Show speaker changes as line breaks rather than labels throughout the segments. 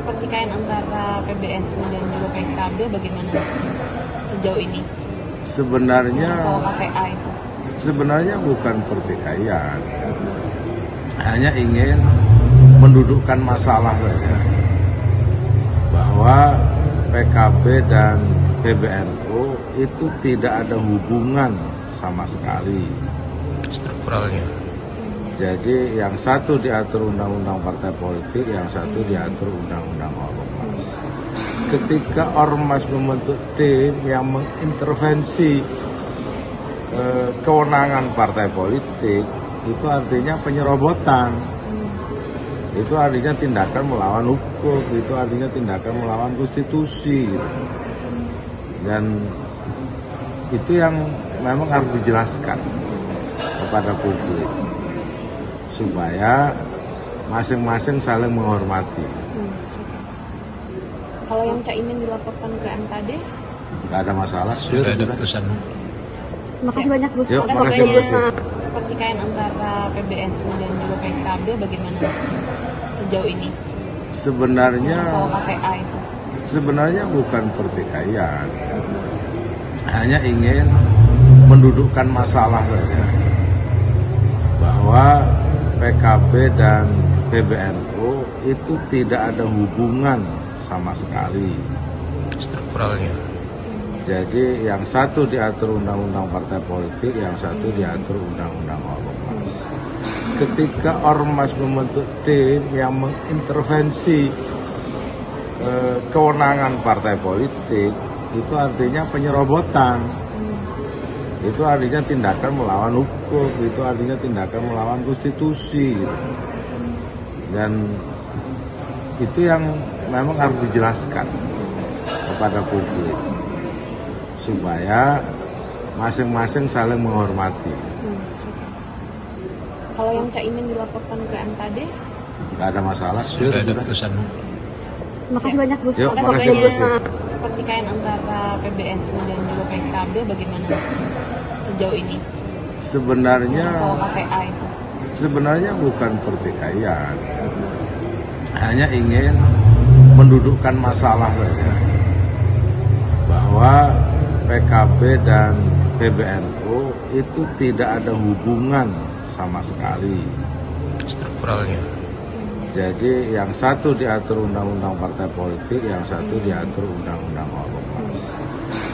pertikaian antara PBNU dan juga PKB bagaimana sejauh ini?
Sebenarnya
soal KPA itu.
Sebenarnya bukan pertikaian, hanya ingin mendudukkan masalah saja bahwa PKB dan PBNU itu tidak ada hubungan sama sekali
strukturalnya.
Jadi yang satu diatur undang-undang partai politik, yang satu diatur undang-undang ormas. Ketika ormas membentuk tim yang mengintervensi kewenangan partai politik, itu artinya penyerobotan. Itu artinya tindakan melawan hukum, itu artinya tindakan melawan konstitusi. Gitu. Dan itu yang memang harus dijelaskan kepada publik supaya masing-masing saling menghormati.
Kalau yang Caimin dilaporkan ke MKD?
Nggak ada masalah.
Sudah ada putusan.
Makasih banyak Gus.
Yuk, makasih Gus.
Pertikaian antara PBNU dan juga PKB bagaimana sejauh ini?
Sebenarnya
soal KPA itu.
Sebenarnya bukan pertikaian, hanya ingin mendudukkan masalah saja bahwa PKB dan PBNU itu tidak ada hubungan sama sekali
strukturalnya.
Jadi yang satu diatur undang-undang partai politik, yang satu diatur undang-undang ormas. Ketika ormas membentuk tim yang mengintervensi kewenangan partai politik, itu artinya penyerobotan. Itu artinya tindakan melawan hukum, itu artinya tindakan melawan konstitusi. Gitu. Dan itu yang memang harus dijelaskan kepada publik supaya masing-masing saling menghormati.
Kalau yang Caimin dilaporkan ke MKD?
Nggak ada masalah.
Sudah ada putusan.
Makasih banyak Gus.
Yuk, makasih Gus.
Pertikaian antara PBNU dan juga PKB bagaimana sejauh ini?
Sebenarnya
soal KPA itu.
Sebenarnya bukan pertikaian, hanya ingin mendudukkan masalah saja bahwa PKB dan PBNU itu tidak ada hubungan sama sekali
strukturalnya.
Jadi yang satu diatur undang-undang partai politik, yang satu diatur undang-undang ormas.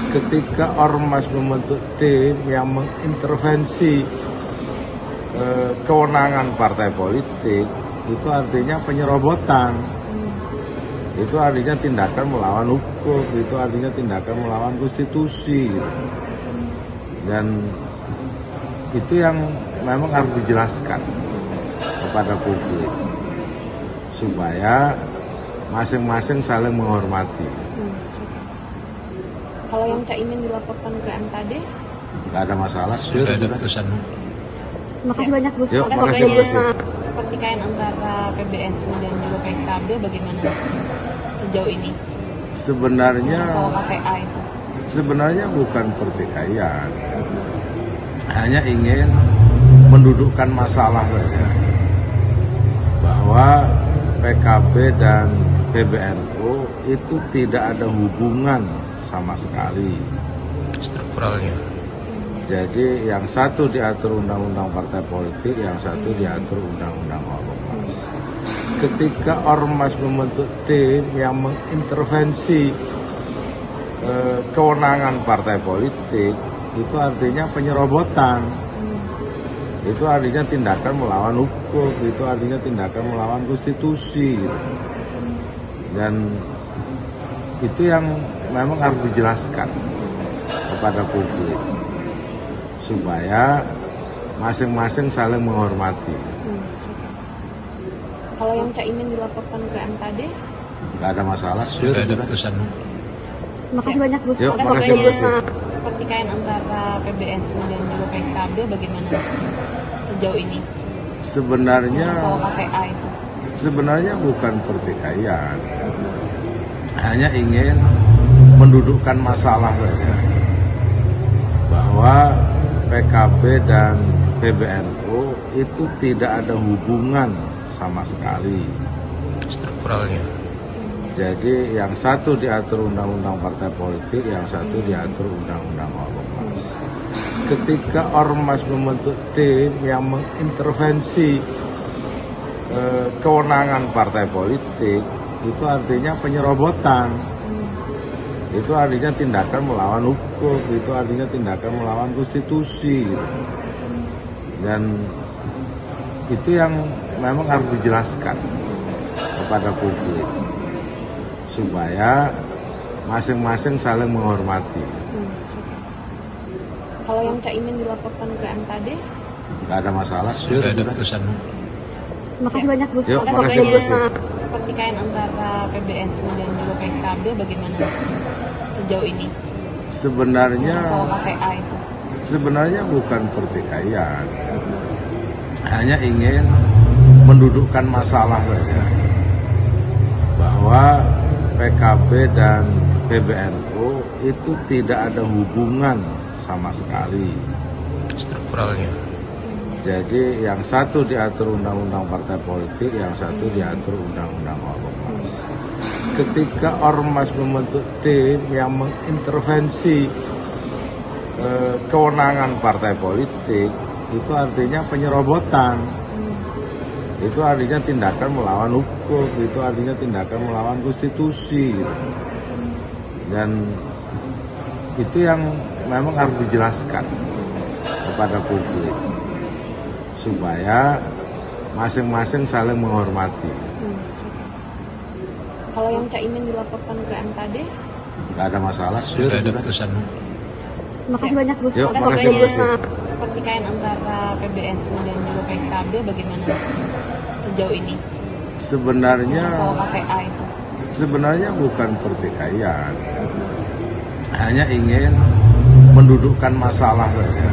Ketika ormas membentuk tim yang mengintervensi kewenangan partai politik, itu artinya penyerobotan. Itu artinya tindakan melawan hukum, itu artinya tindakan melawan konstitusi. Gitu. Dan itu yang memang harus dijelaskan kepada publik supaya masing-masing saling menghormati.
Kalau yang Caimin dilaporkan ke MKD?
Nggak ada masalah.
Sudah ada putusan.
Makasih banyak Gus.
Yuk, makasih Gus.
Pertikaian antara PBNU dan juga PKB bagaimana sejauh ini?
Sebenarnya
soal KPA itu.
Sebenarnya bukan pertikaian, hanya ingin mendudukkan masalah saja bahwa PKB dan PBNU itu tidak ada hubungan sama sekali
strukturalnya.
Jadi yang satu diatur undang-undang partai politik, yang satu diatur undang-undang ormas. Ketika ormas membentuk tim yang mengintervensi kewenangan partai politik, itu artinya penyerobotan. Itu artinya tindakan melawan hukum, itu artinya tindakan melawan konstitusi. Gitu. Dan itu yang memang harus dijelaskan kepada publik supaya masing-masing saling menghormati.
Kalau yang Caimin dilaporkan ke MKD?
Nggak ada masalah.
Sudah ada putusan.
Makasih banyak Gus.
Yuk, makasih Gus.
Pertikaian antara PBNU dan juga PKB bagaimana sejauh ini?
Sebenarnya
soal KPA itu.
Sebenarnya bukan pertikaian, hanya ingin mendudukkan masalah saja bahwa PKB dan PBNU itu tidak ada hubungan sama sekali
strukturalnya.
Jadi yang satu diatur undang-undang partai politik, yang satu diatur undang-undang ormas. Ketika ormas membentuk tim yang mengintervensi kewenangan partai politik, itu artinya penyerobotan. Itu artinya tindakan melawan hukum, itu artinya tindakan melawan konstitusi. Gitu. Dan itu yang memang harus dijelaskan kepada publik supaya masing-masing saling menghormati.
Kalau yang Caimin dilaporkan ke MKD,
Nggak ada masalah.
Sudah ada putusan.
Makasih banyak Gus.
Yuk,
Oke,
makasih,
Gus.
makasih.
pertikaian antara PBNU dan juga PKB bagaimana sejauh ini?
Sebenarnya
Soal KPA itu.
sebenarnya bukan pertikaian, hanya ingin mendudukkan masalah saja bahwa PKB dan PBNU itu tidak ada hubungan sama sekali.
Strukturalnya.
Jadi yang satu diatur undang-undang partai politik, yang satu diatur undang-undang ormas. Ketika ormas membentuk tim yang mengintervensi kewenangan partai politik, itu artinya penyerobotan. Itu artinya tindakan melawan hukum, itu artinya tindakan melawan konstitusi. Gitu. Dan itu yang memang harus dijelaskan kepada publik supaya masing-masing saling menghormati.
Kalau yang Caimin dilaporkan ke MKD,
Nggak ada masalah.
Sudah ada putusan.
Makasih banyak Gus.
Yuk,
Oke,
makasih,
Gus.
makasih.
pertikaian antara PBNU dan juga PKB bagaimana sejauh ini?
Sebenarnya
Soal KPA itu.
sebenarnya bukan pertikaian, hanya ingin mendudukkan masalah saja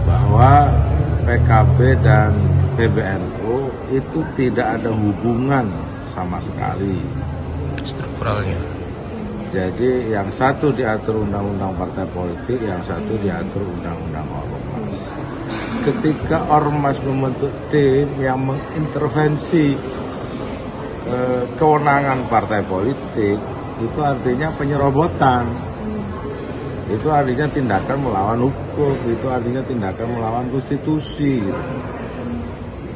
bahwa PKB dan PBNU itu tidak ada hubungan sama sekali.
Strukturalnya.
Jadi yang satu diatur undang-undang partai politik, yang satu diatur undang-undang ormas. Ketika ormas membentuk tim yang mengintervensi kewenangan partai politik, itu artinya penyerobotan. Itu artinya tindakan melawan hukum, itu artinya tindakan melawan konstitusi. Gitu.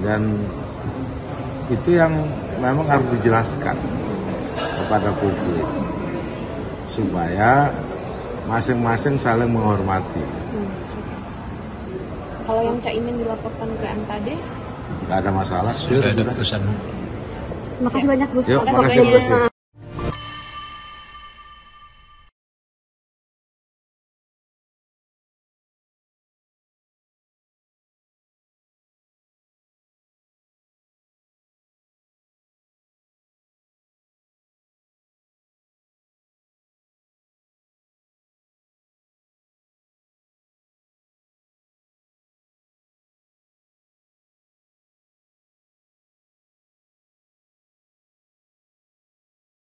Dan itu yang memang harus dijelaskan kepada publik supaya masing-masing saling menghormati.
Kalau yang Caimin dilaporkan ke MKD,
Nggak ada masalah.
Sudah ada putusan.
Makasih banyak Gus.
Yuk,
Oke,
makasih,
Gus.
makasih.